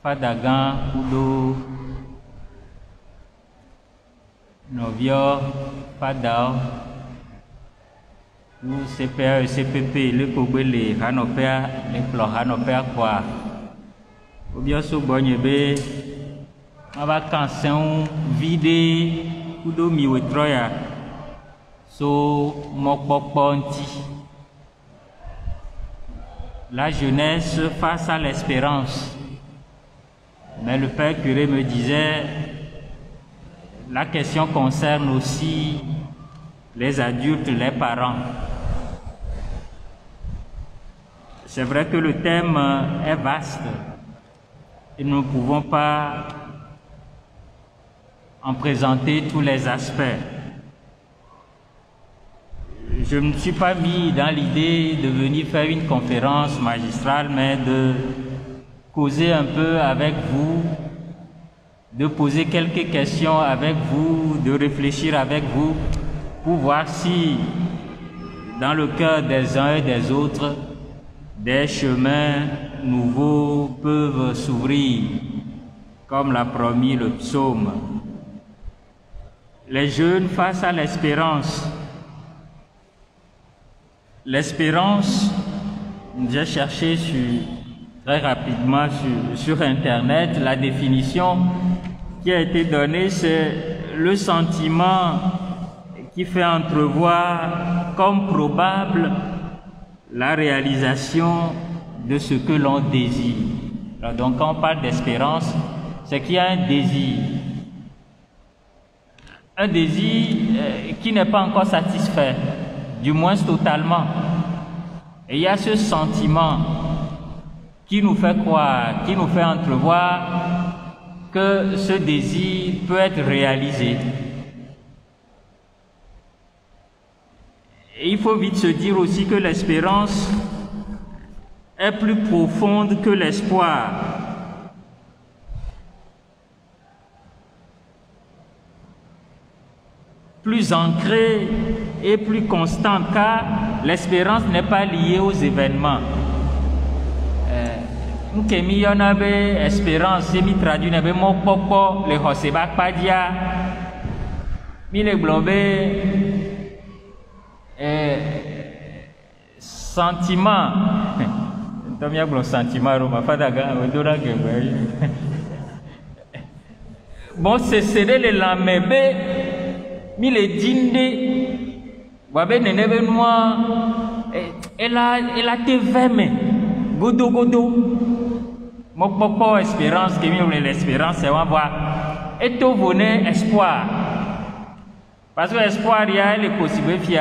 Fadagan Kudo Novio Fadao ou CPA et CPP le Kobele Hanopea le Plo Hanopea quoi ou bien sous Bonyebe ma vacances vide Kudo Miwetroya so Mokpoponti. La jeunesse face à l'espérance. Mais le père curé me disait, la question concerne aussi les adultes, les parents. C'est vrai que le thème est vaste et nous ne pouvons pas en présenter tous les aspects. Je ne me suis pas mis dans l'idée de venir faire une conférence magistrale, mais de causer un peu avec vous, de poser quelques questions avec vous, de réfléchir avec vous, pour voir si, dans le cœur des uns et des autres, des chemins nouveaux peuvent s'ouvrir, comme l'a promis le psaume. Les jeunes face à l'espérance. L'espérance, j'ai cherché très rapidement sur Internet, la définition qui a été donnée, c'est le sentiment qui fait entrevoir comme probable la réalisation de ce que l'on désire. Alors donc quand on parle d'espérance, c'est qu'il y a un désir qui n'est pas encore satisfait, du moins totalement. Et il y a ce sentiment qui nous fait croire, qui nous fait entrevoir que ce désir peut être réalisé. Et il faut vite se dire aussi que l'espérance est plus profonde que l'espoir. Plus ancrée et plus constante, car l'espérance n'est pas liée aux événements. Nkemi yona be espérance mi traduit na be mokpokpo le hoseba kpadia mi le globe sentiment tomia glo sentiment ro ma fadaga odora gebe bon c'est le lamebe mi le dinde wabe nenebe noa elle a te veme godo Mokpokpo espérance, qui me l'espérance, c'est on voit. Et tout venait espoir. Parce que l'espoir, il y a les possibilités,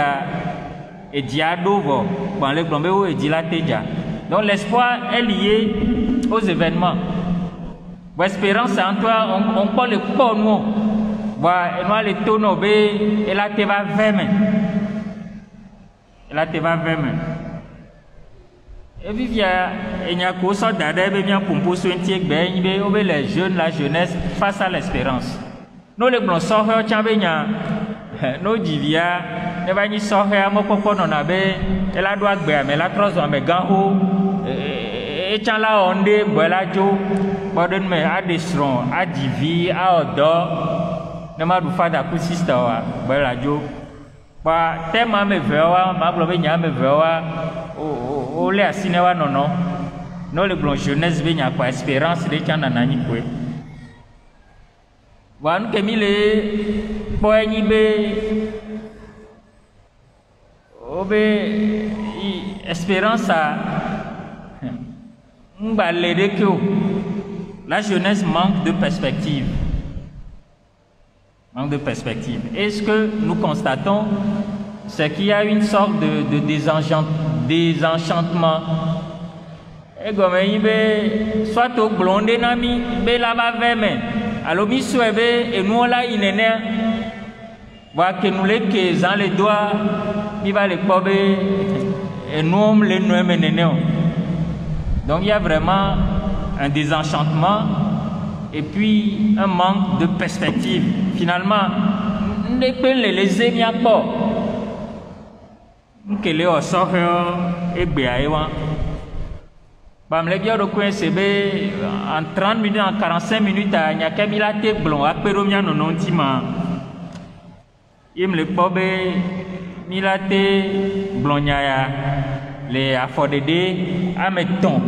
et diado, bon, les plombés, et dilatéja. Donc l'espoir est lié aux événements. L'espérance, c'est en toi, on parle le corps, nous. Voilà, et moi, les tonneaux, et là, tu vas vraiment. Et là, tu vas vraiment. Et puis, il y a une sorte d'adèbe, bien pour les jeunes, la jeunesse face à l'espérance. Nous, les blancs, sortent, nous, divia, nous, les sortent, nous, et la doit mais la trosse, mais ganho, et la onde, voilà, jo, pardon, mais à des strons, à divi, à odor, ne m'a pas d'accoussiste, voilà, jo. Bah, tellement me vewa, ma blobé nya me vewa, o le asinewa nono, no le blon jeunesse be nya kwa espérance de chana nani kwe. Wan kemi le poenyi be, obe espérance a, m'balé de que la jeunesse manque de perspective. Manque de perspective. Et ce que nous constatons, c'est qu'il y a une sorte de désenchantement. Et comme il soit au blondé nami, be là-bas veme. Alors mi souebe et nous là il est voir que nous les que dans les doigts, il va les cober et nous les nous menons. Donc il y a vraiment un désenchantement. Et puis un manque de perspective. Finalement, on ne peut les aimer pas. On ne peut pas les aimer. Bam le bio do coince be en 30 minutes, en 45 minutes, il y a qu'un milate blond, à Péromia non non tima. Il me le pobe milate blondia les affordés à mettons.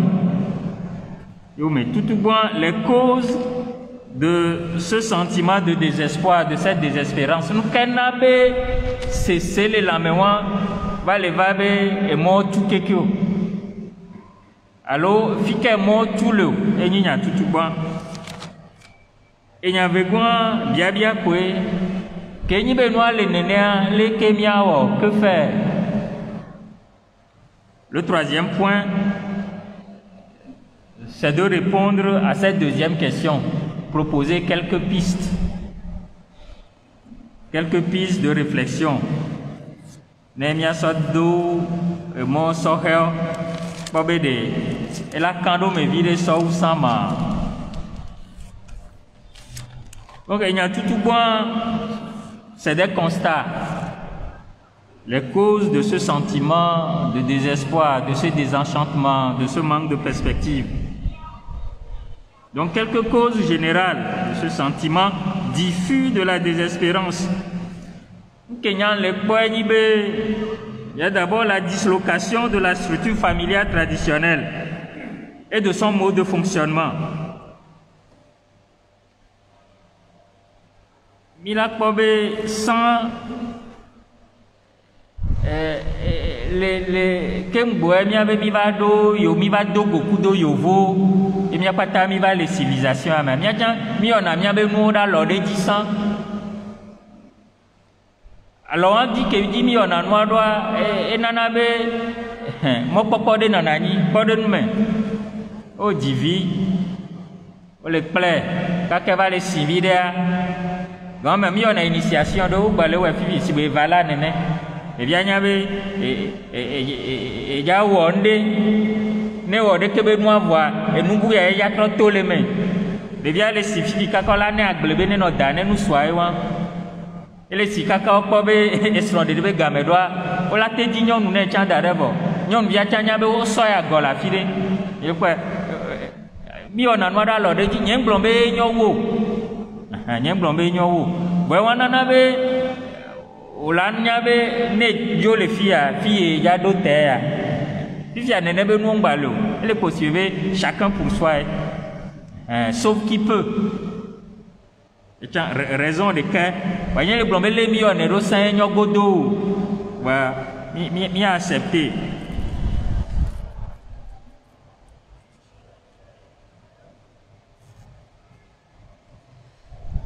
Yo mais tout bon les causes de ce sentiment de désespoir, de cette désespérance. Nous kenabe cesser les laméois va les vabe et mort tout kekio. Alors fique mort tout le et n'y a tout bon. Et n'y avait quoi bien quoi que n'y benoît les nénéa les kemiao que faire. Le troisième point, c'est de répondre à cette deuxième question, proposer quelques pistes de réflexion. Nemia sodo, mon sohel, babede, et la kando me vire so sama. Donc il y a tout bon, c'est des constats. Les causes de ce sentiment de désespoir, de ce désenchantement, de ce manque de perspective. Donc, quelques causes générales de ce sentiment diffus de la désespérance. Il y a d'abord la dislocation de la structure familiale traditionnelle et de son mode de fonctionnement. Milakpobe sans les Kemboé, mi va do beaucoup de yovo et mi pas ta mi va les civilisations même mi on a mi abe nous dans l'ordre 10 ans. Alors on dit que dit mi on a noir droit et nanabe mo popo de nanani pas de nous mais au divi on les plaît quand va les civils quand même mi on a initiation de balé ouais fi si be vala nene. Et bien, il y avait et il y a ne wode kebe nous avoir et nous bouille il y a trop tôt les mains. Et bien les sifi quand la ne aglebe ne no dane nous soyons et les sika quand pobe esron de be gamedoa o la te di nyon nous ne tcha darebo nyon bia tcha nya be o soya gola fide et quoi mi on a noir dans l'ordre di nyen blombe nyowo nyen blombe nyowo bo wana na be Olanya be ne jo le fille ya doter. Fille ya nene be nous balo. Elle est possible chacun pour soi. Sauf qui peut. Et tiens raison de que voyez les blombe les millionnaires au sein nyogodo. Wa mi accepté.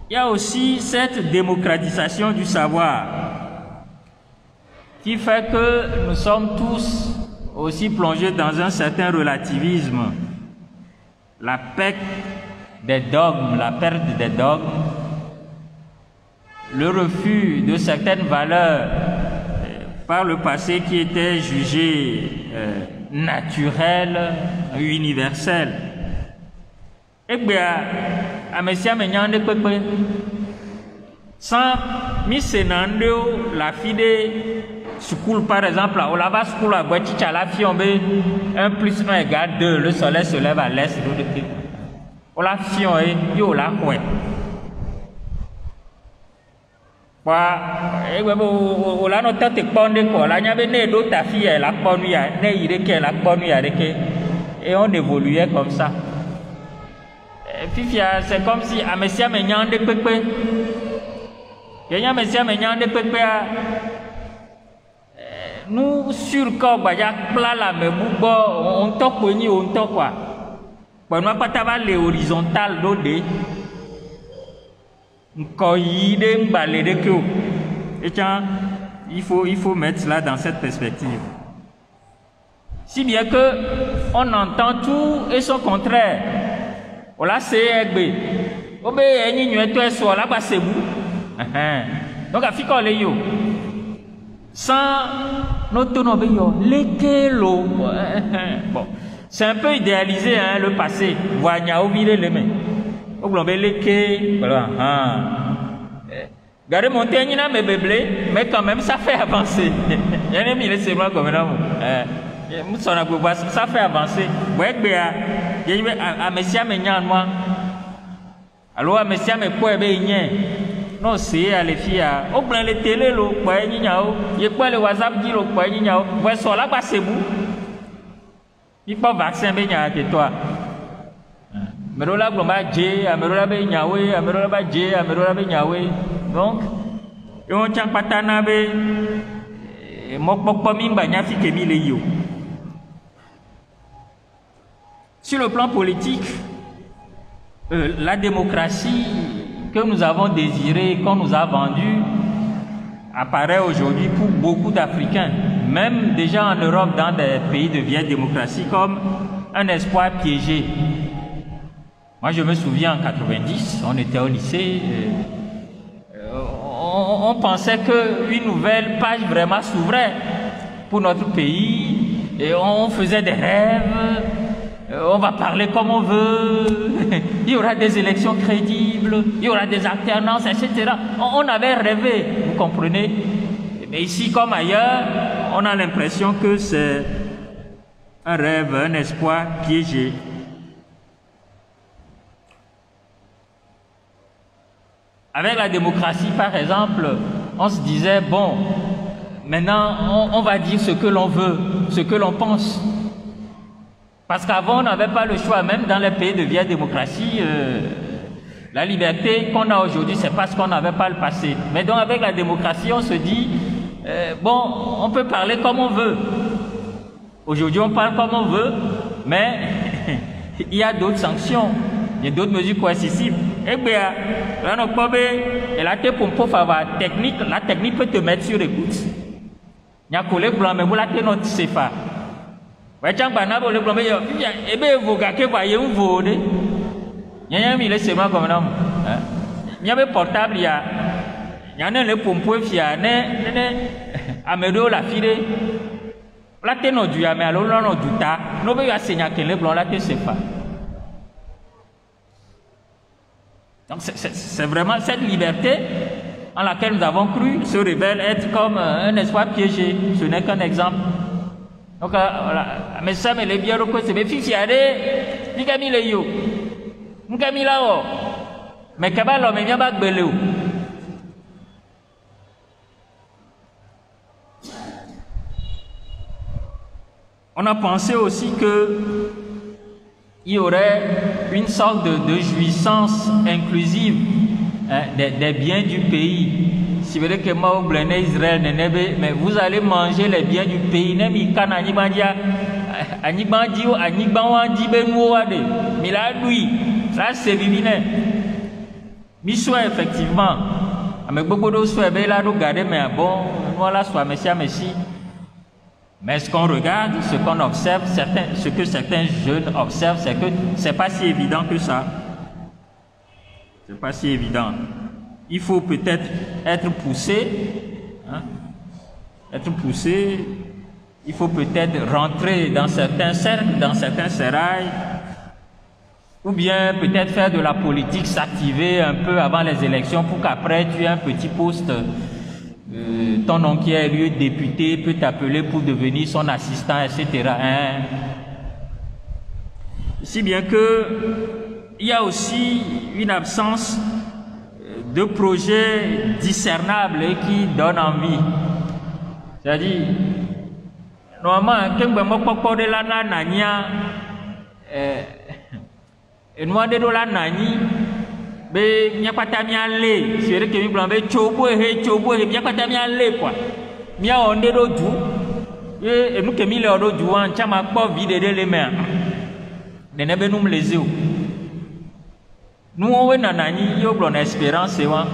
Il y a aussi cette démocratisation du savoir qui fait que nous sommes tous aussi plongés dans un certain relativisme. La perte des dogmes, le refus de certaines valeurs par le passé qui étaient jugées naturelles, universelles. Et bien, à Messia Menyande Pepe, sans Missenando, la fille de school par exemple, au là-bas, school à Boiticha, la fille, on met 1 plus 1 égale 2, le soleil se lève à l'est, au la fille, on la ouais. Au là, notre tête est pondée, quoi. Là, il y avait né d'autres filles, elle a pondu, elle a pondu, et on évoluait comme ça. Fifia, c'est comme si à Messia Menyande Pepe, il y a Messia Menyande Pepe, nous sur corps, il y a plat là, mais on toque on toque quoi. Bon, nous pas t'avoir les horizontales d'odé. Et tiens, il faut mettre cela dans cette perspective. Si bien que on entend tout et son contraire. On l'a c'est obe eni nyueto so la ba sebu. Donc afika le yo. Sans notre nom yo lekelo. Bon, c'est un peu idéalisé hein le passé. Voyanya obile les mains. Oblombe leke voilà. Gardez montagne na me beblé mais quand même ça fait avancer. Il y a mis les seulement comme là. Ça fait avancer. Ouais, il y a un messia menyan moi. Alors, un messia me quoi bien. Non, c'est à les filles. Au blanc les télé, le quoi y nyao. Il y a quoi le WhatsApp dit le quoi y nyao. Ouais, sur là bas c'est vous. Il pas vaccin bien que toi. Mais là, on va dire, Amerola be nyawe, Amerola ba je, Amerola be nyawe. Donc, on tient pas tanabe. Sur le plan politique, la démocratie que nous avons désirée, qu'on nous a vendue, apparaît aujourd'hui pour beaucoup d'Africains, même déjà en Europe, dans des pays de vieille démocratie, comme un espoir piégé. Moi, je me souviens en 90, on était au lycée. On pensait qu'une nouvelle page vraiment s'ouvrait pour notre pays et on faisait des rêves, on va parler comme on veut, il y aura des élections crédibles, il y aura des alternances, etc. On avait rêvé, vous comprenez? Mais ici comme ailleurs, on a l'impression que c'est un rêve, un espoir piégé. Avec la démocratie, par exemple, on se disait, bon, maintenant, on va dire ce que l'on veut, ce que l'on pense. Parce qu'avant, on n'avait pas le choix, même dans les pays de vieille démocratie, la liberté qu'on a aujourd'hui, c'est parce qu'on n'avait pas le passé. Mais donc, avec la démocratie, on se dit, bon, on peut parler comme on veut. Aujourd'hui, on parle comme on veut, mais il y a d'autres sanctions. Il y a d'autres mesures coercitives. Eh bien, là, on peut la technique, la technique peut te mettre sur écoute. Il y a un collègue blanc, mais vous l'avez notre CFA. Vous avez un collègue blanc, eh bien, vous gâtez, voyez, vous volez. Il y a un mille seulement comme ça. Il y a un portable, il y a un pompe, il y a un amédo la fille. Là, tu es notre Dieu, mais alors, là, notre Dieu, nous devons enseigner à quel blanc, là, tu sais pas. Donc c'est vraiment cette liberté en laquelle nous avons cru se révèle être comme un espoir piégé. Ce n'est qu'un exemple. Donc voilà, mais ça me l'est bien reconnu. C'est mes fils qui allaient, ni Camille yo, ni Camille là-haut, mais Kabal l'homme vient pas belé. On a pensé aussi que il y aurait une sorte de jouissance inclusive des biens du pays. Si vous voulez que moi, vous Israël, mais vous allez manger les biens du pays. Mais là, c'est divin. Mais soit effectivement, avec beaucoup de souhaits, là, nous regardons, mais bon, voilà, soit messie. Mais ce qu'on regarde, ce qu'on observe, ce que certains jeunes observent, c'est que c'est pas si évident que ça. C'est pas si évident. Il faut peut-être être poussé, hein, il faut peut-être rentrer dans certains cercles, dans certains sérails, ou bien peut-être faire de la politique, s'activer un peu avant les élections pour qu'après tu aies un petit poste. Ton oncle qui est élu député peut t'appeler pour devenir son assistant, etc. Hein? Si bien que il y a aussi une absence de projets discernables qui donnent envie. C'est-à-dire, normalement, quand on de la nania, et nous de la nani. Mais il n'y a pas de aller. C'est vrai que nous avons chobo, il n'y a pas de aller quoi. Il on est d'eau et nous qui mis le d'eau du en chama pas vide les mains. Ne ne nous les yeux. Nous on est nanani yo blon espérance wa.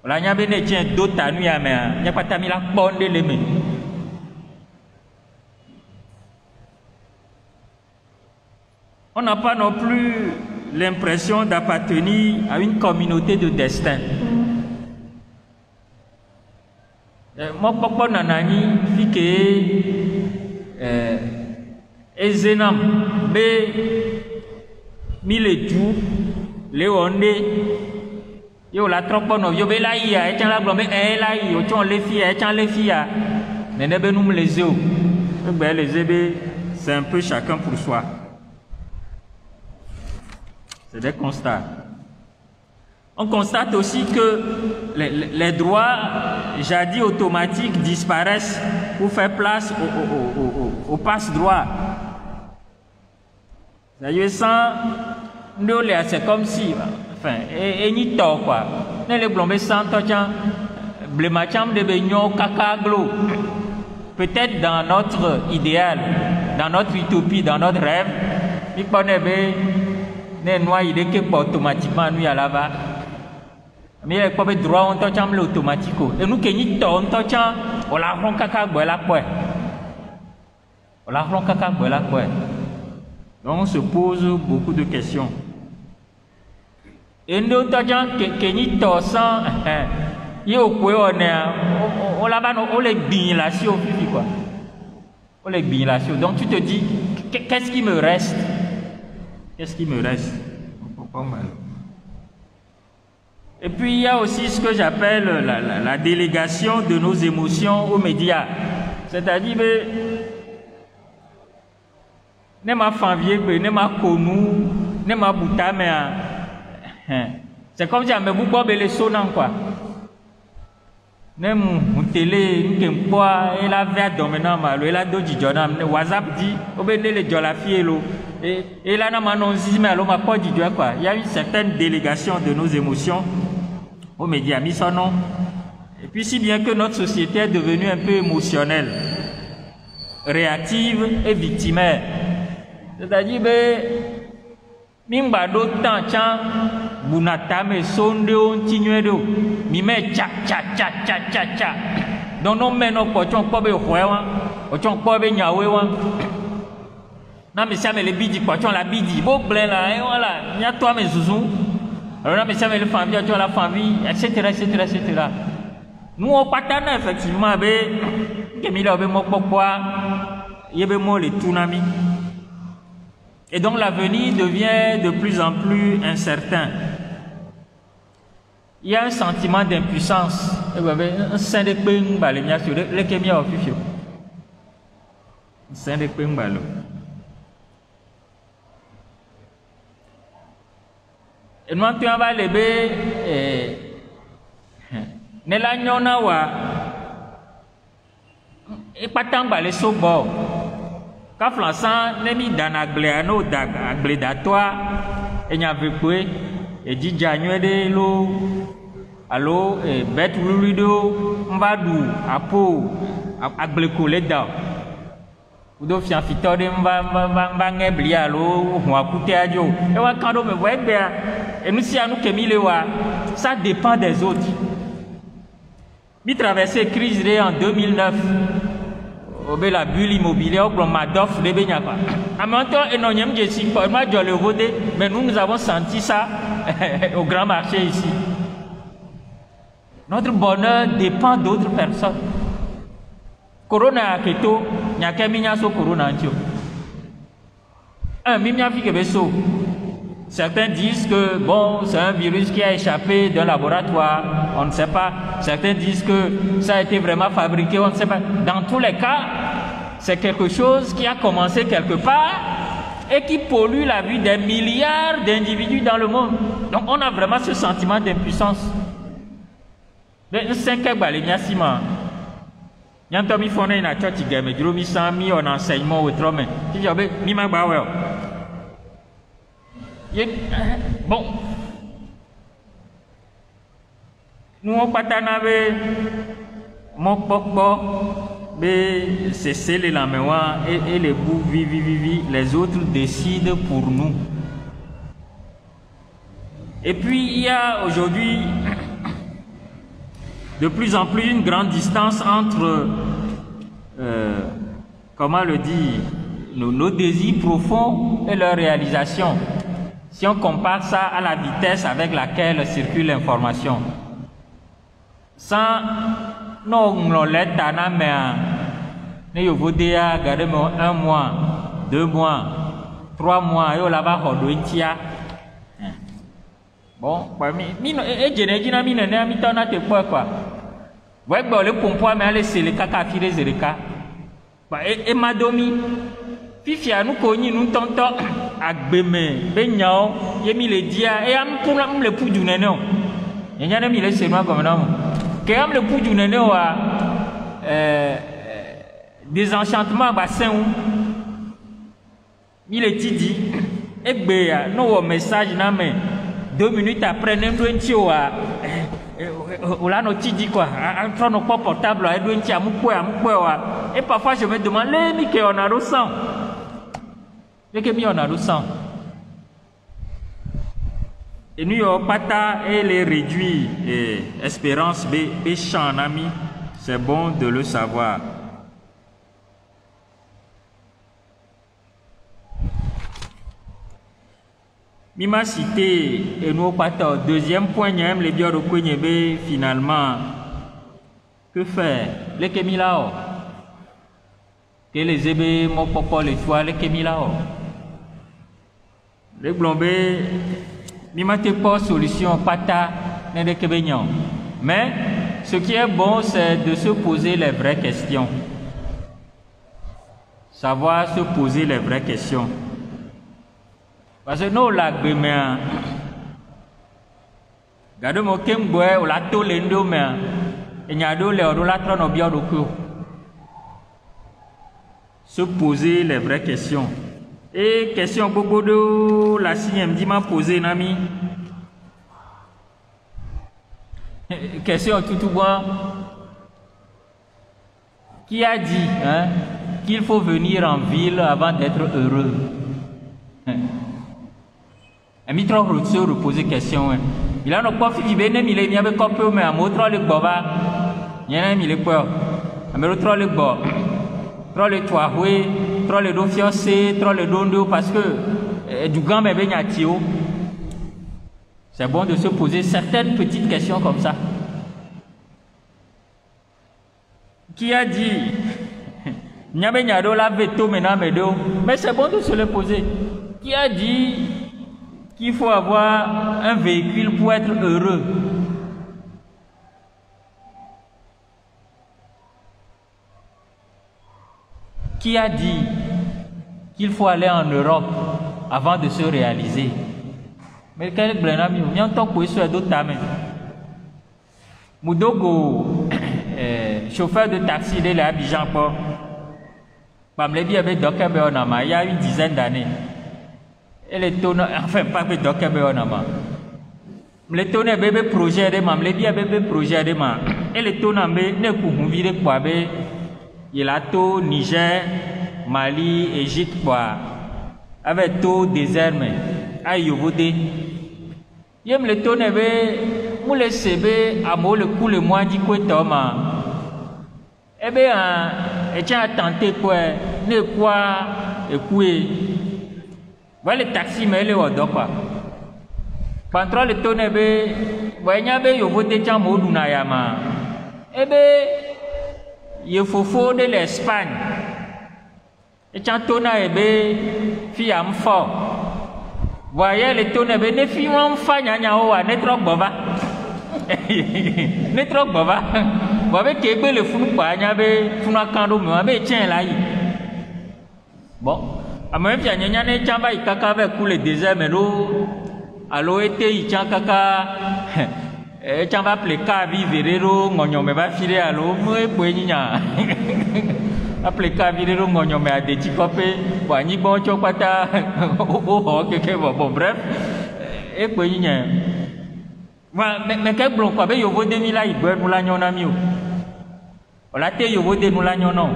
La nya bene tient d'autres nuit à main. Il n'y a pas de la bonne les mains. On n'a pas non plus l'impression d'appartenir à une communauté de destin. Moi, papa nanani, fike, ezenam, be, miletu, leonde, yo la tropo no, yo be la ia, et la blombe, la ia, yo ton les filles, nene be nous les yeux. c'est un peu chacun pour soi. C'est des constats. On constate aussi que les droits jadis automatiques disparaissent pour faire place au passe-droit. C'est comme si, enfin, et ni tort quoi. Les blombés sans peut-être dans notre idéal, dans notre utopie, dans notre rêve, il y a automatiquement nous à là-bas. Mais il y a pas de droit on touche automatique. Et nous qui n'y on touche on la rend caca boila quoi. On la rend caca boila quoi. Donc on se pose beaucoup de questions. Et nous touche qui n'y touche il y a on là-bas on les bille là si on fait quoi. On les bille là. Donc tu te dis qu'est-ce qui me reste? Qu'est-ce qui me reste? Pas mal. Et puis il y a aussi ce que j'appelle la délégation de nos émotions aux médias. C'est-à-dire que ne m'a fanvier, ne m'a connu, ne m'a bouta, mais c'est comme si me beaucoup les sonnant quoi. Ne mon télé, ne quoi, et la verte dominant malo, et la doji jonam, WhatsApp dit, obédez les jolafie et là n'a manon mais alors ma quoi dit quoi. Il y a une certaine délégation de nos émotions aux médias, mis son nom. Et puis si bien que notre société est devenue un peu émotionnelle, réactive et victimaire. C'est-à-dire que mimba d'autant chan bunatame sondeo tinuedo mime cha donc non mais non pochon ko be hoewa pochon ko be nyawewa na me siame le bidi pochon la bidi bo blen là et voilà nya toi mes zouzou alors na me siame le famille tu la famille etc. Nous on partage effectivement be kemila be mokpokwa yebe mo le tunami. Et donc l'avenir devient de plus en plus incertain. Il y a un sentiment d'impuissance. Un sein de ping balé bien sûr le kémia officiel. Un sein de ping balé. Et nous tu vas lever ne la nyona wa et pas tant balé sobo. Quand Flançan n'est mis dans l'agléano d'aglédatoire, et n'y avait pas, et dit Janué de l'eau, allo, et bête roulido, mbadou, apo, aglécolé d'eau. Ou d'où fian fito de mbangébli allo, ou à coûter à Dieu. Et ouais, quand on me voit bien, et nous si à nous que milewa, ça dépend des autres. Mi traversé crise en 2009. La bulle immobilière, au Madoff, les baignats. En même temps, énormément de signes, moi je le voter, mais nous avons senti ça au grand marché ici. Notre bonheur dépend d'autres personnes. Corona keto, il y a qu'un milliard sur Corona. Un milliard qui est beau. Certains disent que bon, c'est un virus qui a échappé d'un laboratoire, on ne sait pas. Certains disent que ça a été vraiment fabriqué, on ne sait pas. Dans tous les cas, c'est quelque chose qui a commencé quelque part et qui pollue la vie des milliards d'individus dans le monde. Donc on a vraiment ce sentiment d'impuissance. Le 5 balégnassiment. Il y a un temps, il faut une attaque, mais il y a un enseignement autrement. Il y a un bon, nous on partage mon pokbo, mais c'est les laméois et les bouts vivi, les autres décident pour nous. Et puis il y a aujourd'hui de plus en plus une grande distance entre, comment le dire, nos désirs profonds et leur réalisation. Si on compare ça à la vitesse avec laquelle circule l'information, sans nos lettres ne yovodea gardez-moi 1 mois, 2 mois, 3 mois, et on l'a va hodoitia. Bon, et je n'ai pas mis ton atte quoi. Ouais, bon, le pompoir, mais allez, c'est le caca qui les zérika. Et madomi, fifia nous connus nous tentons à gbeme, beignon, yemi le dia, et am pour le pou du nénon. Il y a mis les sénois comme non. Que am le pou du nénon a désenchantement bassin ou il est dit, et béa, nos messages n'a mais 2 minutes après, nous devons dire ou là nous dit quoi, en train de nos portable, et nous dire et parfois je me demande, les que on a le sang, les que on a le sang, et nous avons pas et les réduire, et espérance b champ ami, c'est bon de le savoir. Mima cité et nous partons. Deuxième point, les biens de finalement. Que faire? Les Kémilao. Que les ébés, mon papa, les toits, les Kémilao. Les blombés, Mima te pas solution, pata, les Kébénians. Mais ce qui est bon, c'est de se poser les vraies questions. Savoir se poser les vraies questions. Parce que nous, la béméa, gardez mon kemboé, ou la tolendo, mais il y a deux les odolatron au bien de cou. Se poser les vraies questions. Et question beaucoup de la sixième dit m'a posé, nami. Question tout bon. Qui a dit hein, qu'il faut venir en ville avant d'être heureux? Il trop se reposer question. Il a nos pas fait vivre, il est bien copé, mais à moi trop le boba. Il y a un il est peur. Mais trop le bob, trop le toit, oui, trop le dos fiancé, trop le dondo parce que du grand mais bien tio. C'est bon de se poser certaines petites questions comme ça. Qui a dit il y a bien la veto maintenant mais c'est bon de se le poser. Qui a dit qu'il faut avoir un véhicule pour être heureux? Qui a dit qu'il faut aller en Europe avant de se réaliser? Mais quel est le ami? Il y a un temps pour essayer d'autres tamis. Moudogo, chauffeur de taxi de l'Abidjan, il y a une dizaine d'années. Et les tonnes, enfin pas que Dokebéonama. Les tonnes bébé projet de mam, les biens bébé projet de mam. Et les tonnes ne pouvons vivre quoi bé. Il a tout Niger, Mali, Égypte quoi. Avec tout désert mais. Aïe Yovode. Yem les tonnes bé, mou les sebe, à moi le coup le mois dit quoi Thomas. Eh bien, et tiens à tenter quoi, ne quoi, et quoi. Voilà le taxi mais le odo quoi. Pendant le tonne bé, voyez bé yo voté tiens modou na yama. Eh bé, il faut de l'Espagne. Et tiens tonne bé, fille am fort. Voyez le tonne bé ne fille am fa nya nya o ne trop bova. Ne trop bova. Voyez que bé le fou pa nya bé funa kando me bé tiens là. Bon. A moi, il y a un chamba qui avec le désert, mais l'eau, à l'eau était, il y a un chamba pleca vivre, on me va filer à l'eau, moi, poigna. Après Kavirero, on me a des petits copés, poigny bon chopata, oh, bon, bref, et poigna. Mais quel bloc, quoi, il y a vos demi-là, il boit nous l'agnon à mieux. On l'a té, il y a vos demi l'agnon, non.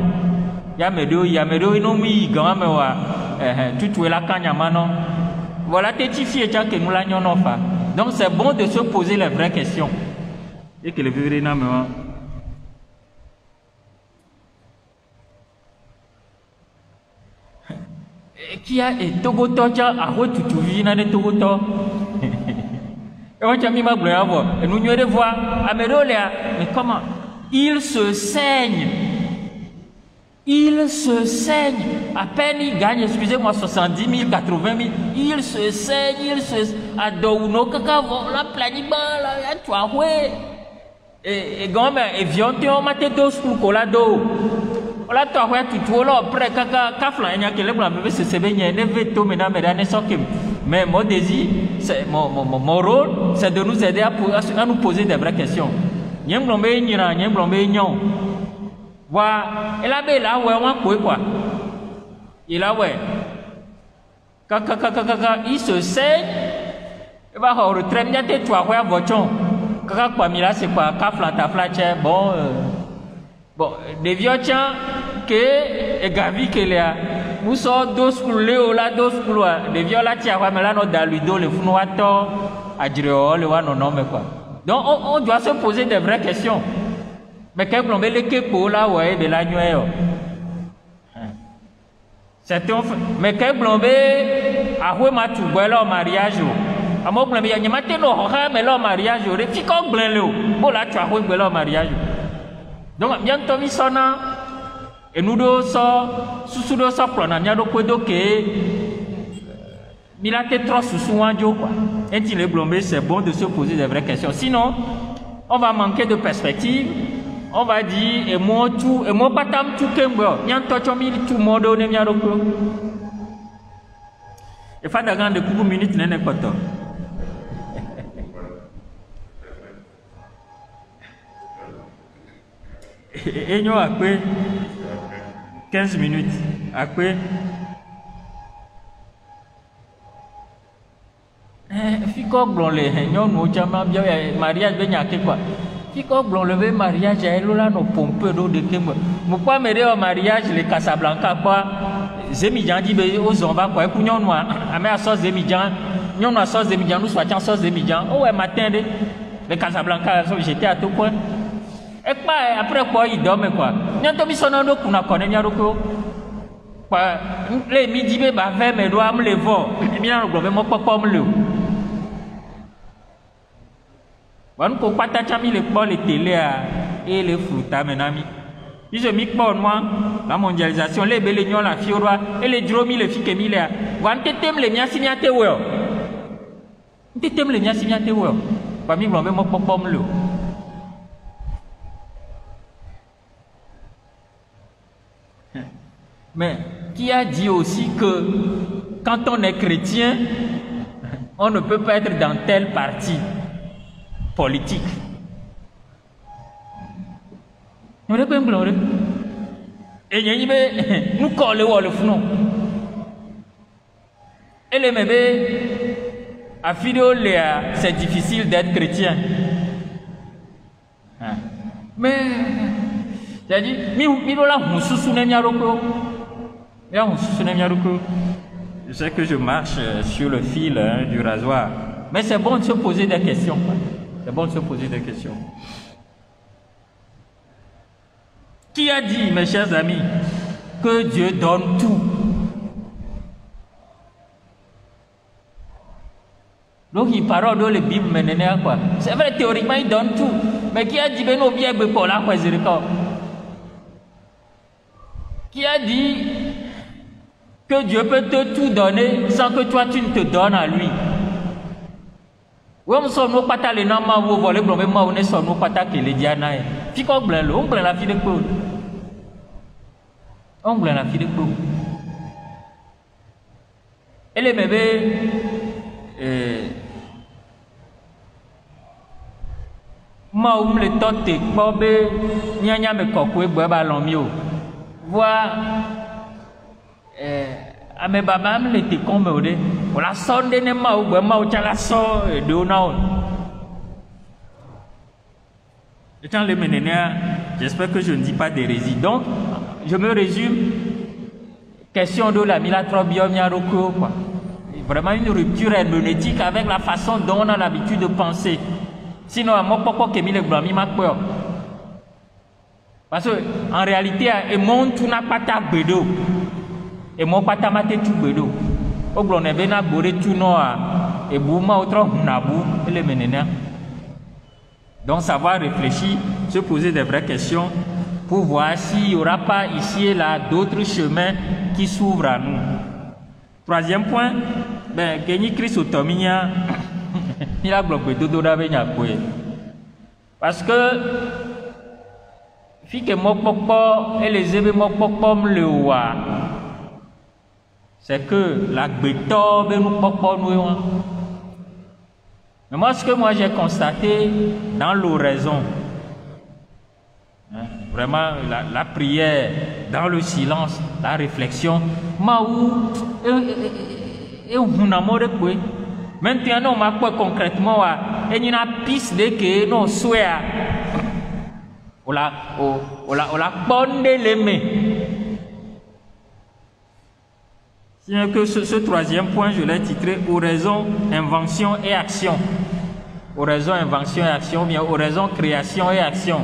Il y a mes deux, non, oui, grand, mais tout est là quand il y a maintenant. Voilà, t'es tifié, tiens, que nous l'agnon non pas. Donc c'est bon de se poser les vraies questions. Et que le vivre n'a pas. Qui a et Togoto, tiens, à où tu vis dans les Togoto? Et on t'a mis ma bleu à voir. Et nous nous voir à Médoléa. Mais comment? Il se saigne. Il se saigne. À peine il gagne, excusez-moi, 70 000, 80 000. Il se saigne, il se. À Douno, Kakavo, la planiban, la Tuahoué. Et gomme, et viande, on m'a été dos pour colado. Ola to ahwe tutu ola près kaka flan enya kele bla bébé c'est benye ne veut to mena mena ne sokim. Mais mon désir, c'est mon rôle, c'est de nous aider à nous poser des vraies questions. Nyem blombe nyira, nyem blombe nyon. Wa ela be la ouais wan quoi. Il a ouais. Kaka il se saigne. Il va au retrait bien te toi ouais vochon. Kaka kwa mila c'est quoi kafla ta flache bon des vieux tiens que gavi que là nous sommes deux couleurs là deux couleurs des vieux là tiens ouais mais là nos daludo le founoato adreo le wa non mais quoi. Donc on doit se poser des vraies questions. Mais quand on met les kepo là ouais de la nuit. Mais quand on met à quoi ma tout là au mariage. À moi on met y a matin no mais là au mariage le fi ko glen le bon là tu as quoi là au mariage. Donc bientôt mi sona et nous deux sous deux ça prendre nya do kwedo ke milate trop sous anjo quoi. Et il est blombé, c'est bon de se poser des vraies questions. Sinon, on va manquer de perspective. On va dire et moi pas tam tout kembo. Nyan to mi tout modo ne mi aroko. Et fa dagan de couple minutes ne pas to. Et nous après 15 minutes après fiko blon le nyɔnu tsama bia mariage be nyake quoi fiko blon le be mariage elo la no pompe do de kembe mo kwa me de mariage le Casablanca quoi Zemidjan dit be ozomba quoi ku nyɔnu ame aso Zemidjan nyɔnu aso Zemidjan nous soit aso Zemidjan oh ouais matin de le Casablanca so j'étais à tout point et pas après quoi il dorme quoi nyanto mi sono do kuna kone nyaroko quoi le midi be ba ve me do am le vo mi na gbo be mo popo m le bon ko pata chami le po le télé et le fruta menami ils se mi po moi la mondialisation les bele nyon la fiorwa et les dromi le fike mi le wan tetem le miasi mi ate wo tetem le miasi mi ate wo ba mi gbo be mo popo m le mais qui a dit aussi que quand on est chrétien, on ne peut pas être dans tel parti politique. Nous répondons. Et nous collons le fond. Et les bébés, à Fido, c'est difficile d'être chrétien. Mais, c'est-à-dire, je sais que je marche sur le fil du rasoir, mais c'est bon de se poser des questions. C'est bon de se poser des questions. Qui a dit, mes chers amis, que Dieu donne tout? Donc il parle dans la Bible maintenant quoi. C'est vrai théoriquement il donne tout, mais qui a dit ben bien pour la quoi qui a dit que Dieu peut te tout donner sans que toi tu ne te donnes à lui? Oui, on s'en nous pas les noms ma vous voler blomé ma on est son nous pas que les diana. Fi ko blen on blen la fille de Paul. On blen la fille de Paul. Et les bébés ma ou le tote bobe nyanya me kokwe gbe ba lomio voir ame baba me le te comme ode la sonde ne ma ou gbe ma ou chala so de na on étant les menena j'espère que je ne dis pas d'hérésie donc je me résume question de la mila trop bien roko quoi vraiment une rupture herméneutique avec la façon dont on a l'habitude de penser. Sinon, moi, pourquoi que le blanc, m'a peur. Parce que en réalité, et mon tout n'a pas ta bédo. Et mon pas ta maté tout bédo. Au blanc, on est bien à bourrer tout noir. Et bouma autre nabou et les menena. Donc, savoir réfléchir, se poser des vraies questions pour voir s'il n'y aura pas ici et là d'autres chemins qui s'ouvrent à nous. Troisième point, ben, Kenny Christ Otominia. Il a bloqué tout parce que fi que mokpokpo et les ébé mokpokpo le wa. C'est que la béto be nous pokpo nous. Mais moi, ce que moi j'ai constaté dans l'oraison, vraiment la prière, dans le silence, la réflexion, maintenant on m'a quoi concrètement, et il y a une piste de que non souhait, on la bonne les mains. Sinon que ce troisième point, je l'ai titré oraison, invention et action. Oraison, invention et action, ou bien oraison, création et action.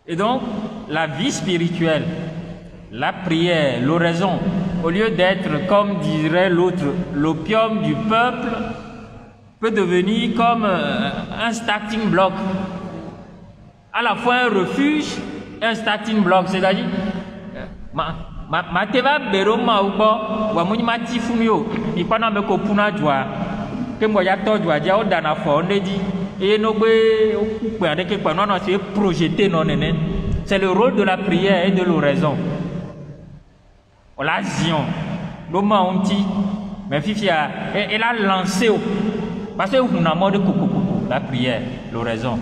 Et donc, la vie spirituelle, la prière, l'oraison, au lieu d'être, comme dirait l'autre, l'opium du peuple, peut devenir comme un starting block. À la fois un refuge et un starting block, c'est-à-dire ma teva bero ma ubo wa munyi ma tifumio ipana me ko puna jwa ke mo ya to jwa dia o dana fo ndeji e no gbe okupe ade ke pa no no se projeter non nene. C'est le rôle de la prière et de l'oraison. On la zion l'oma onti mais fifia elle a lancé parce que on a mode kokoko la prière, l'oraison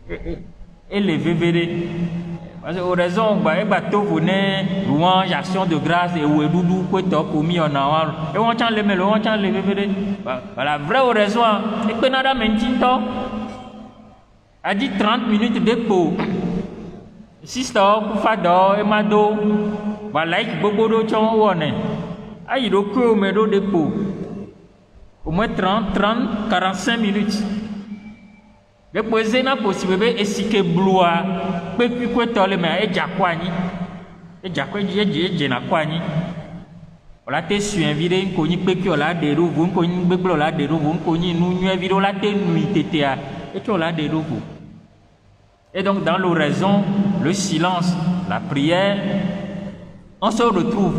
et les vévérés. Parce que oraison, bateau venait, louange, action de grâce, et où est doudou, quoi, commis en avant, et on tient les mélos, on tient les bébés. La vraie oraison, et que nada mentinto, a dit 30 minutes de peau. Sister, Koufado, et Mado, voilà, qui bobo de chon ou on est. Ah, il doit que au mélo de peau. Au moins 30, 45 minutes. Le président n'a possible de essiquer bloua, peu plus que tole mais et jaquani, et jaquani, et naquani. On l'a été suivi d'un cogni peu que la de roues, un cogni béblo la de roues, un cogni nous vidéo la té nuit tétéa, et que la de roues. Et donc dans l'oraison, le silence, la prière, on se retrouve.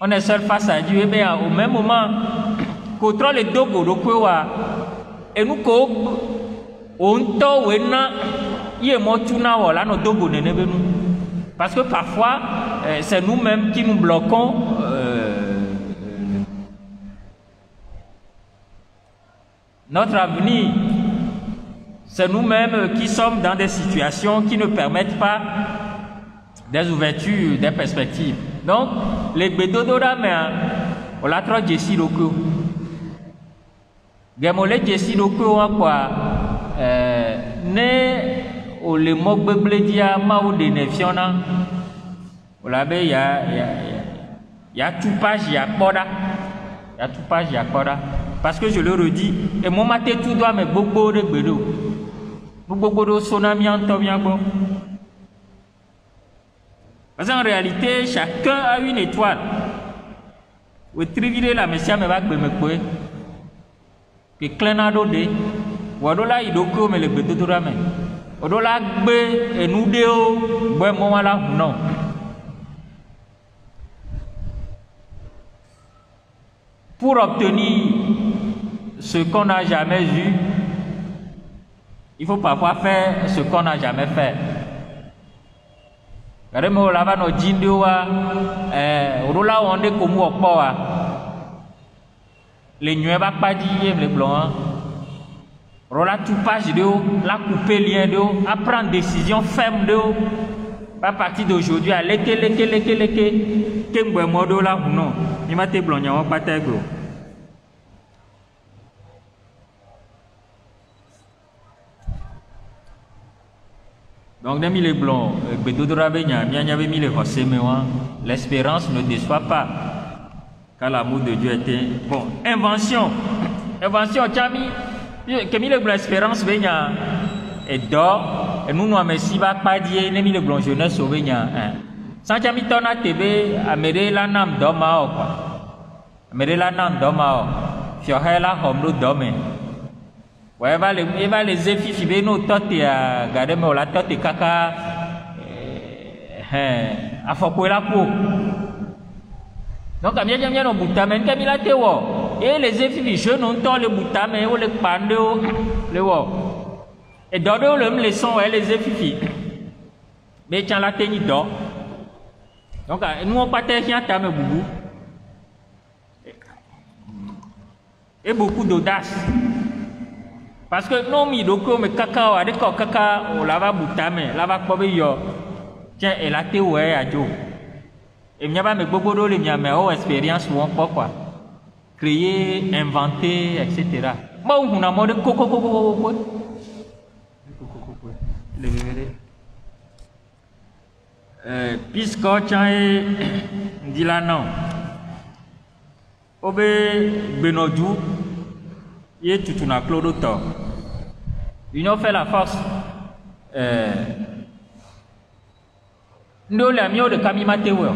On est seul face à Dieu, et bien au même moment, contre les deux godokoua. Et nous, parce que parfois, c'est nous-mêmes qui nous bloquons notre avenir. C'est nous-mêmes qui sommes dans des situations qui ne permettent pas des ouvertures, des perspectives. Donc, les bédodora, on l'a trop jessi loko. Gemole jessi loko quoi ne o le mogbeble dia ma o de nefiona o la be ya tout page ya poda ya tout page ya poda parce que je le redis et mon maté tout doit me bobo de gbedo bobo de sonami anto bien bon parce qu'en réalité chacun a une étoile o trivile la messia me va gbe me koe que clenado de wadola idoko me le bedodora me odola gbe enudeo gbe mo wala non. Pour obtenir ce qu'on n'a jamais eu, il faut parfois faire ce qu'on n'a jamais fait. Regardez-moi là-bas nos jindoa odola onde komu okpoa les nuits va pas dire les blancs. Rola tout page de haut, la couper lien de haut, à prendre décision ferme de haut. Pas partir d'aujourd'hui à leke kembe modo là non. Il m'a été blanc, il pas gros. Donc demi les blancs, bedodora benya, bien y avait mis les rossés mais l'espérance ne déçoit pas. Quand l'amour de Dieu était bon. Invention, Tchami, que mis le blanc espérance benya et d'or et nous nous amèsi va pas dire ne mis le blanc jeunesse au benya. Sans Tchami tona tebe amere la nam doma quoi. Amere la nam doma. Fiohela homlo dome. Ouais va les effici beno tote à garder me la tote kaka a fokoela ko. Donc, quand bien au bout, tu as même Camila Théo. et les effigies jeunes ont tant les boutams mais on les pando les wo et dodo le les sont les effigies mais tiens la tenue d'or donc nous on partait qui entame boubou et beaucoup d'audace parce que non mi doko me cacao avec caca on lava boutame lava kobe yo tiens et la te ouais à jo et m'y a pas me bobo do les m'y a meilleure expérience ou encore quoi créer inventer etc. Moi on a mode coco puisque tiens dit là non obe benodou et tout na clodoto l'union fait la force nous les mieux de Kamimatewe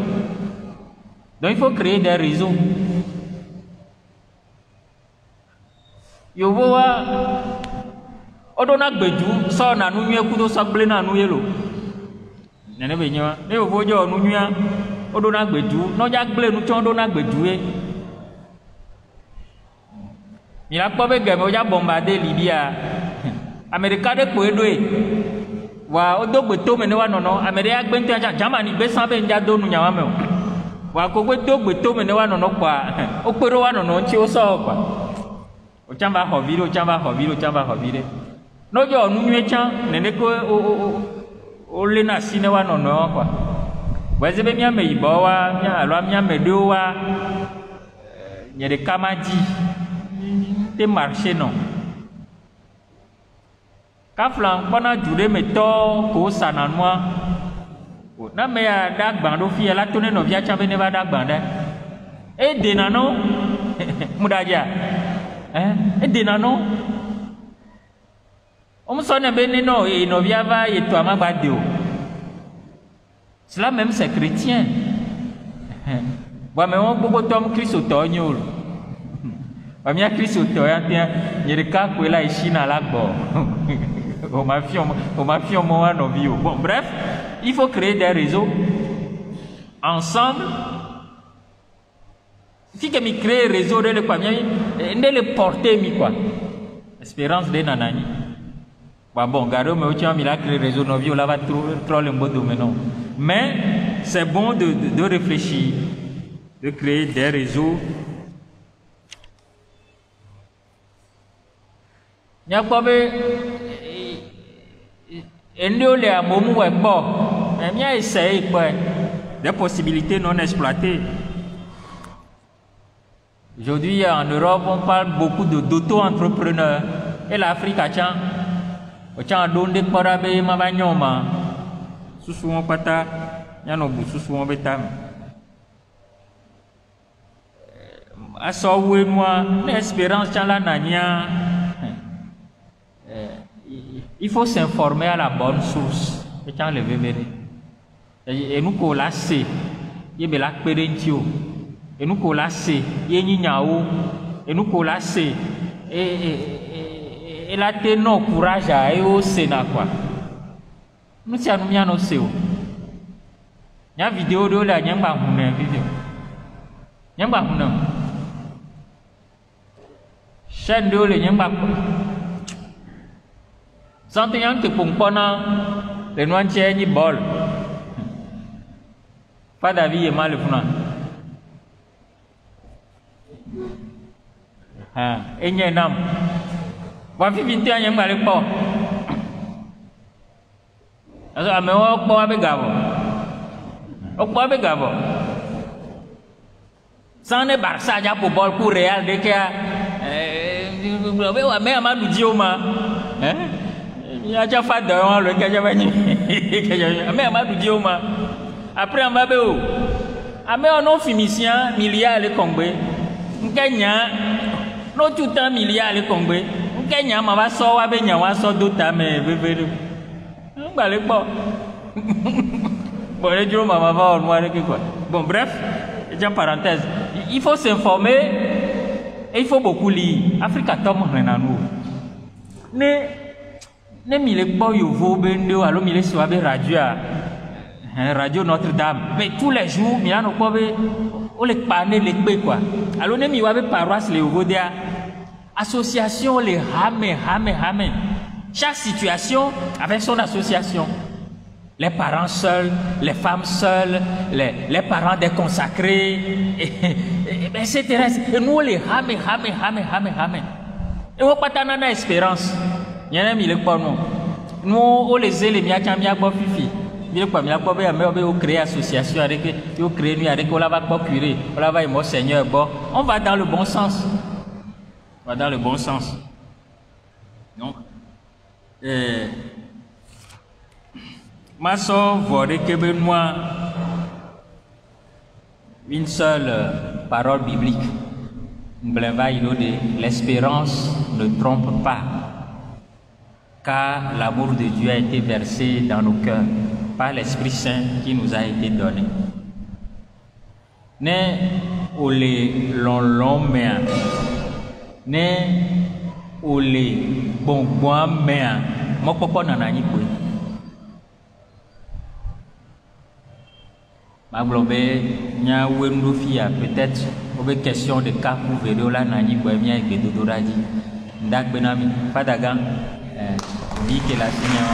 donc il faut créer des réseaux yo voa odona gbedu so na nu nwe kudo so gble na nu yelo nene be nyewa ne yo vojo nu nwia odona gbedu no ja gble nu ton odona gbedu e mi la po be gbe o ja bombarder Libya America de ko edo e wa odo gbeto me ne wa nono America gbe ntia ja Germany gbe san be nja do nu nyawa me wa ko gbe do gbeto me ne wa nono kwa o pero wa nono nchi o so kwa o chamba hovire no jo nu nwe chan nene ko o le na sine wa nono kwa weze be mia me ibo wa mia alo mia me do wa nyere kamaji te marché non ka flan pona jure me to ko sana noa na me ya da gbando fi la tone no via chambe ne va da gbanda e de nano mudaja e de nano on sonne ben non et no via va et toi ma badio cela même c'est chrétien wa me on bobo tom Christ to nyol wa mi Christ to ya tia nyerika ko la ishina la gbo on m'a fait moi no bio bon bref il faut créer des réseaux ensemble si que mi créer réseau de le quoi ne le porter mi quoi espérance de nanani bon garo mais tu as mis là créer réseau no bio là va trop le mot domaine mais c'est bon de réfléchir de créer des réseaux nya ko be endio le amomu we bo mia essayer quoi des possibilités non exploitées. Aujourd'hui en Europe on parle beaucoup d'auto-entrepreneurs et l'Afrique a tient o tient donde para be ma banyoma susu on pata nya no bu susu on betam aso we moi l'espérance tient la nania. Il faut s'informer à la bonne source. Et quand le vévéré. Et nous collassons. Il y a la pérentio. Et nous collassons. Il y a et nous collassons. Et là, tu as courage à aller au Sénat. Nous sommes mis en océan. Il y a une vidéo de là. Il y a une vidéo. Il y a une chaîne de là. Il y a une santé yang te pongpona le noanche ni bol pas d'avis et mal funa enye nam wa fi binti anyam bale po aso ame wo po abe gabo o po abe gabo sane Barça ja po bol ku Real de ke be wa me Amadou Dioma ya ja fa da won lo ke ja ba ni me Amadou Dioma après on va be o ame ono finisien milliard le Congbe nkenya no tuta milliard le Congbe nkenya ma ba so wa be nya wa so do ta me bebere ngba le po bon le Dioma ma va on moi que quoi bon bref déjà parenthèse il faut s'informer et il faut beaucoup lire Africa tom renanu ne mi le po yo vo be ndo alo mi le so be radio Radio Notre-Dame. Mais tous les jours, il y a on les parne les paix quoi. Alors ne mi wabe paroisse les ogodia. Association les hame. Chaque situation avec son association. Les parents seuls, les femmes seules, les parents des consacrés, etc. Et nous les hame. Et on pas tant espérance. Il y en a mis le pas nous. Nous on les a les miakambia bon fifi. Il pas miak pas on créer association avec on créer nous avec on la va pas curer, on la va mon Seigneur bon. On va dans le bon sens. On va dans le bon sens. Donc ma soeur voudrait que moi une seule parole biblique. L'espérance ne trompe pas, car l'amour de Dieu a été versé dans nos cœurs par l'Esprit Saint qui nous a été donné. Ne ole long mea, ne ole bon mea, mon papa n'en ni quoi. Ma globe nya wendo fia peut-être obe question de cas pour vélo là nani quoi bien avec dodoraji ndak benami padaga dit que la Seigneur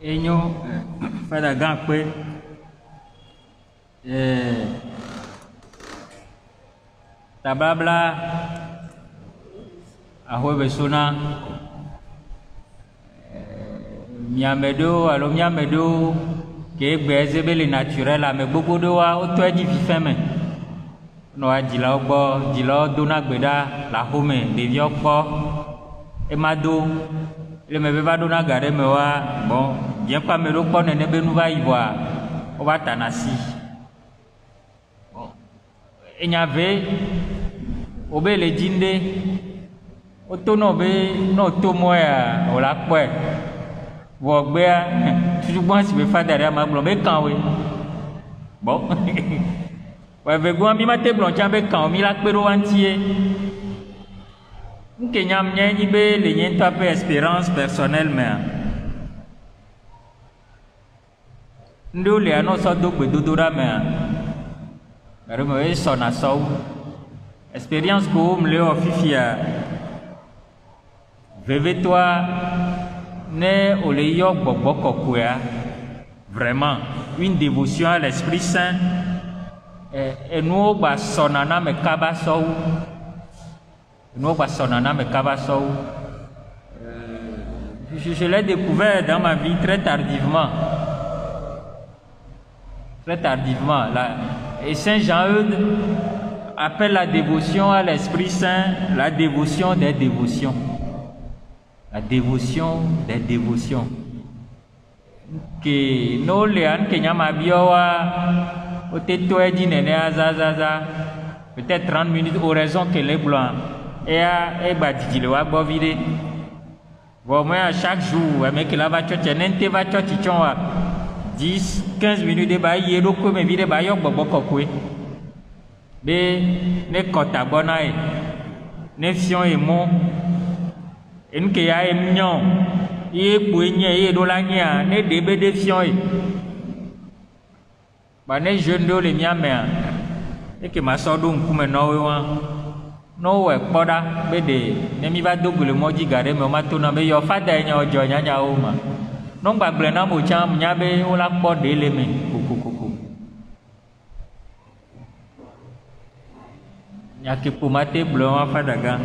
Enyo fada gankpe tababla ahwebesona miamedo alo miamedo ke gbe ezebe le naturel ame gbogbo do wa o to edzi fifin me no adzilawo gbɔ dzilawo dona gbe ɖa le axome ɖeviwo kpɔ ema do le me be va ɖona ga ɖe me wa bon bien kpa me ɖo kpɔ nene be nu va yi vɔa wo va ta na si bon enya ve wo be le dzi ŋɖe wo to nɔ be ne wo to mɔ ya wo la kpɔe vɔ gbea tutugbɔ si be fa da ɖe ama gblɔ be kãwoe bon wevegua mi ma te gblɔ tsã be kãwo mi la kpe ɖo wa ŋutie nke nyam nye nyi be le nye ŋutɔ ƒe expérience personnelle mea ŋɖewo lia ne sɔ do gbedodo ɖa mea gaɖo me be sɔna sɔwu expérience ko wom le wɔ fifia vevetɔa ne wòle yɔ gbɔgbɔ kɔkɔea vraiment une dévotion à l'esprit saint enuwo gba sɔna na me kaba sɔwu enuwo gba sɔna na me kaba sɔwu je l'ai découvert dans ma vie très tardivement et Saint Jean-Eudes appelle la dévotion à l'Esprit Saint la dévotion des dévotions. La dévotion des dévotions. Que no lean que nyama biowa o te to edi nene azazaza peut-être 30 minutes au raison que les blancs et a ba djile wa bo vide. Bon moi chaque jour mec la va church nente va church chonwa 10-15 minutes de ba yero ko me vide ba yo gbogbo kokwe. Be ne kota bona e ne fion e mo en ke ya en nyon e po nye e do la nya ne de be de fion e ba ne jeune do le mia me e ke ma so do nkume no we wa no we kpoda be de ne mi ba do gole moji gare me o ma to na be yo fada e nya ojo nya nya o ma no gbagble na mo cha nya be o la kpo de le me kokokoko nya ke po ma te blo wa fada ga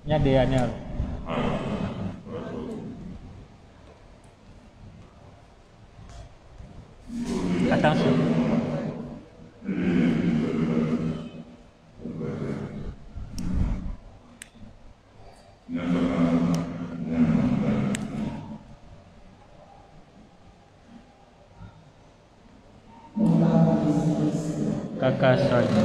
Nya dia nya. Attention. Kakak saja.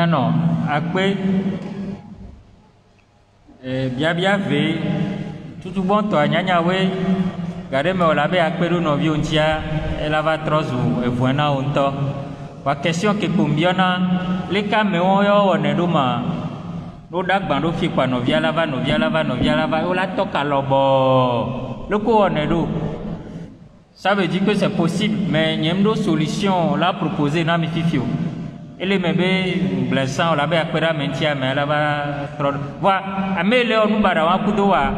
Non, après, bien vu, tout bon toi, nyanya we, gardez me la be après nous nos vieux tia, elle va trop ou voilà on to. La question que combien les caméras on est doma, nous d'agban fi quoi nos via lava, on la toque à l'obo, le coup on est d'eau. Ça veut dire que c'est possible, mais il y a une solution là proposée dans mes fifio. Et les bébés blessants, on l'avait appris à mentir, mais là va trop. Voilà, à mes léons nous barawa kudoa,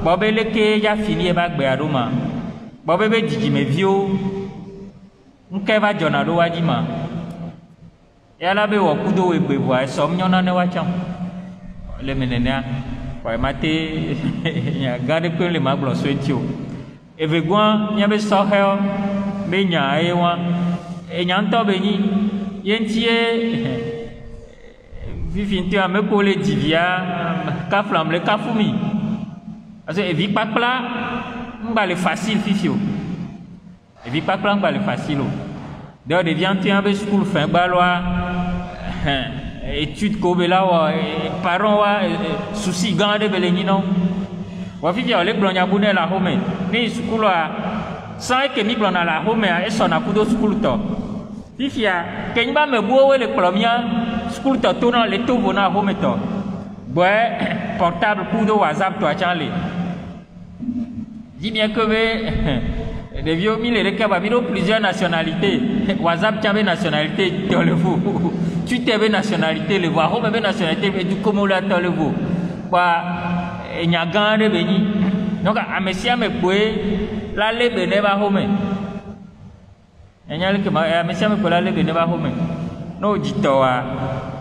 bobé le que ya fini et bagbe adoma. Bobé be digi me vieux, n'keva jonado adima. Et là be wa kudo e bevoa, somniona ne wacham. Les menena, ouais maté, ya garde que les maglos soitio. Et vegoin, n'y avait sorel, mais nya ewa, et nyanto beni. Yentie vivintu ame ko le divia kaflam le kafumi parce que evi pakla ngba le facile fifio evi pakla ngba le facile donc devient tu ame school fin balwa étude ko bela wa parents wa souci gande beleni non wa fifia le blonya bune la home ni school wa sans que ni blona la home e sona kudo school to Fifia, quand il va me boire le premier, school te tourne les tout venant au méthode. Ouais, portable pour de WhatsApp, toi, Charlie. Dis bien que les vieux mille et les cababino plusieurs nationalités. WhatsApp, tu as nationalité, tu le fou. Tu t'avais nationalité, le voir, on avait nationalité, mais du comment là, tu le fou. Il y a gardé béni. Donc, à Messia me pouvait, la lebe ne va home. Enya le que monsieur me colla le beneba home no ditoa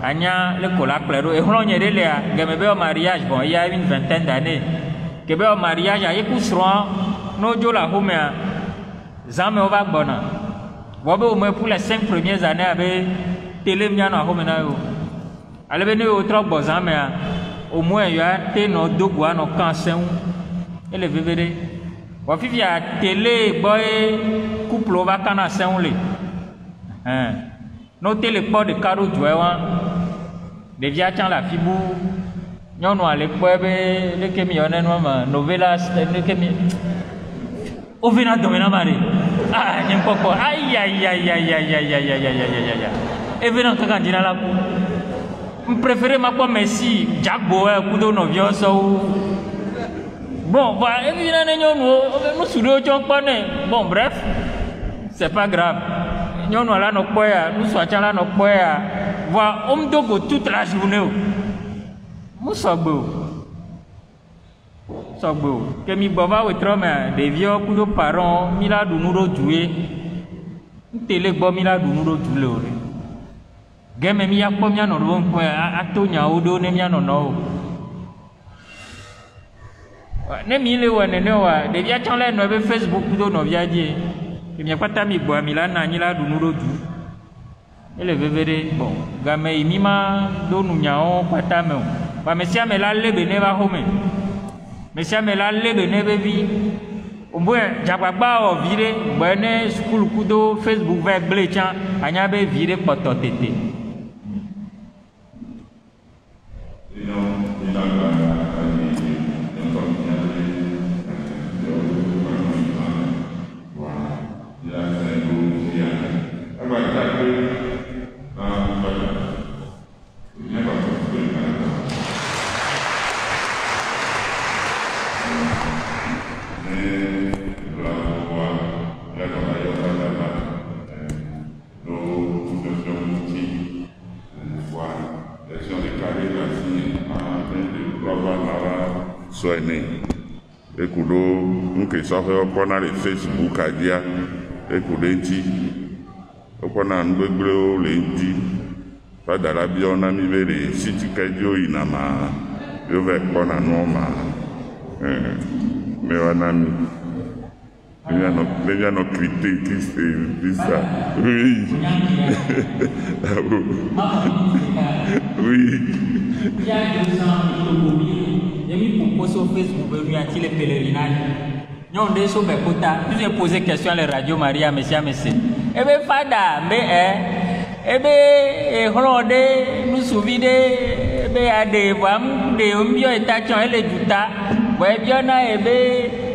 anya le colla claro et on y est là gamebe au mariage bon il y a une vingtaine d'années que be au mariage a yekusro no jola home zame o va bona bobe au moins pour les 5 premières années avec télé miana home na yo ale be no trop bon zame au moins il y a té no dogwa no cancer et le bébé wa fifi a télé boy couple va kana senle no télé port de caro joewa de via chan la fibu nyonu ale kwebe le kemi yone no ma novelas le kemi ovena domena mari ah nyempoko ay evena kaka ndina la ku préféré ma kwa Messi jagbo kudo no vioso. Bon, bon, bref, c'est pas grave. Nous sommes là, nous sommes là, voilà, on dogo toute la journée. Nous sommes beaux. sɔgbe ke mi gbɔ va wetrɔ mea ɖeviwo kudo parents mi la ɖu nu ɖo due ŋutele gbɔ mi la ɖu nu ɖo du le o ɖe gɛmɛ mi ya kpɔ mia nɔnɔwo ŋkɔe ato nyawo ɖo ne mia nɔnɔwo ne mi le wɔ nene wa ɖevia tsɔ le nɔ ebe Facebook kudo nɔvia dzi ke mia kpata mi gbɔa mi la na anyi la ɖu nu ɖo du ele veve ɖe bon game yi mi ma do nunyawo kpata me o ba me sia me la le be ne va xɔme me sia me la le be ne be vi omboe dzagbagba wɔ vi ɖe gbɔ ne sukulu kudo Facebook va gble tsã anya be vi ɖe kpɔtɔ tete. Soigné. Ekudo nke sɔƒe wokɔna le Facebookadzia ekudo ŋuti wokɔna nugbegblẽwo le ŋuti fada la bia na mi be le sitike dzi woyina ma yova kpɔna nuwo ma me wana mi mianɔ kriste visa oui oui. J'ai mis sur Facebook, il y a le pèlerinage. Nous avons sur Bekota, nous avons posé question à la radio Maria, monsieur. Eh bien, Fada, eh bien, nous souvient, eh bien, des étations et les doutas. Ouais, bien, eh bien,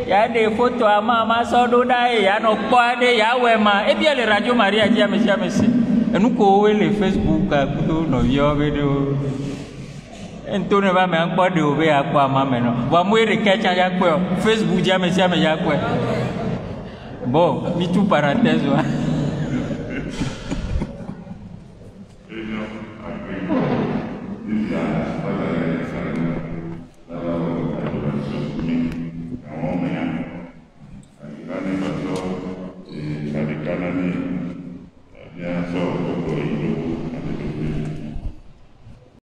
il y a des photos à maman, Sododa, il y a nos poids, il y a Wema. Eh bien, la radio Maria dit à monsieur. Et nous, quoi, les Facebook, nos vieux, ento ne va me akpɔ de o be akpɔ ama me no wa mo ere kɛtsa ya kpɔ Facebook dza me sia me ya kpɔ bon mi tu parenthèse wa.